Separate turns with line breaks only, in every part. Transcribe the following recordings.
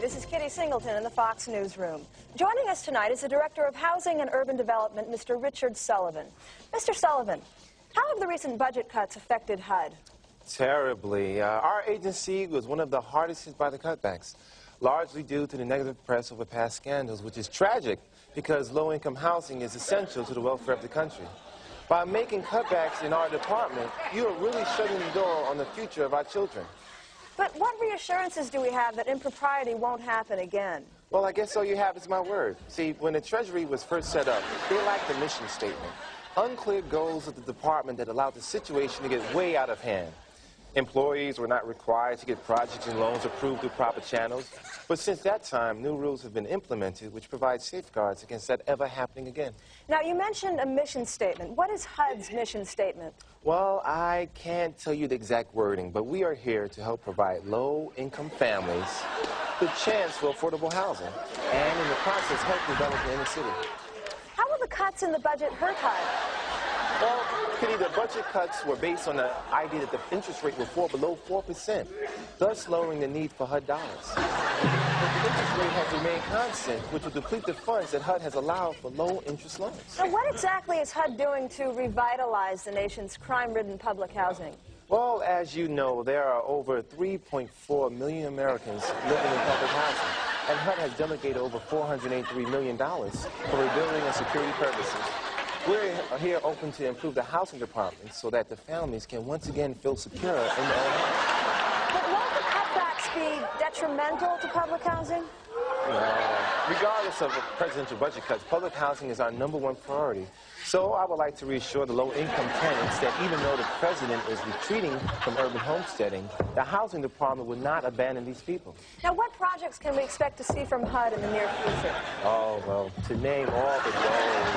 this is Kitty Singleton in the Fox Newsroom. Joining us tonight is the Director of Housing and Urban Development, Mr. Richard Sullivan. Mr. Sullivan, how have the recent budget cuts affected HUD?
Terribly. Our agency was one of the hardest hit by the cutbacks, largely due to the negative press over past scandals, which is tragic because low-income housing is essential to the welfare of the country. By making cutbacks in our department, you are really shutting the door on the future of our children.
But what reassurances do we have that impropriety won't happen again?
Well, I guess all you have is my word. See, when the Treasury was first set up, they lacked a mission statement. Unclear goals of the department that allowed the situation to get way out of hand. Employees were not required to get projects and loans approved through proper channels. But since that time, new rules have been implemented which provide safeguards against that ever happening again. Now, you mentioned a mission statement. What is HUD's mission statement? Well, I can't tell you the exact wording, but we are here to help provide low-income families the chance for affordable housing and, in the process, help develop the inner city.
How will the cuts in the budget hurt HUD?
Well, Kitty, the budget cuts were based on the idea that the interest rate will fall below 4%, thus lowering the need for HUD dollars. But the interest rate has remained constant, which will deplete the funds that HUD has allowed for low-interest loans.
So what exactly is HUD doing to revitalize the nation's crime-ridden public housing?
Well, as you know, there are over 3.4 million Americans living in public housing, and HUD has delegated over $483 million for rebuilding and security purposes. We're here open to improve the housing department so that the families can once again feel secure in their own homes.
But won't the cutbacks be detrimental to public housing?
Regardless of presidential budget cuts, public housing is our #1 priority. So I would like to reassure the low-income tenants that even though the president is retreating from urban homesteading, the housing department will not abandon these people.
Now, what projects can we expect to see from HUD in the near future?
Oh, well, to name all the goals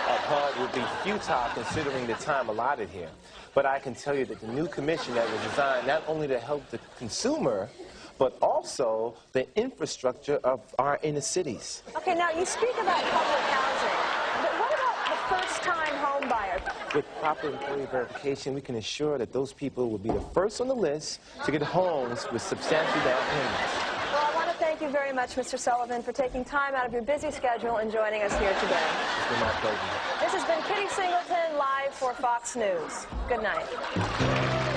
of HUD would be futile considering the time allotted here. But I can tell you that the new commission that was designed not only to help the consumer, but also the infrastructure of our inner cities.
Okay, now you speak about public housing, but what about the first-time home buyer?
With proper employee verification, we can ensure that those people will be the first on the list to get homes with substantial down payments.
Well, I want to thank you very much, Mr. Sullivan, for taking time out of your busy schedule and joining us here today.
It's been my pleasure.
This has been Kitty Singleton, live for Fox News. Good night.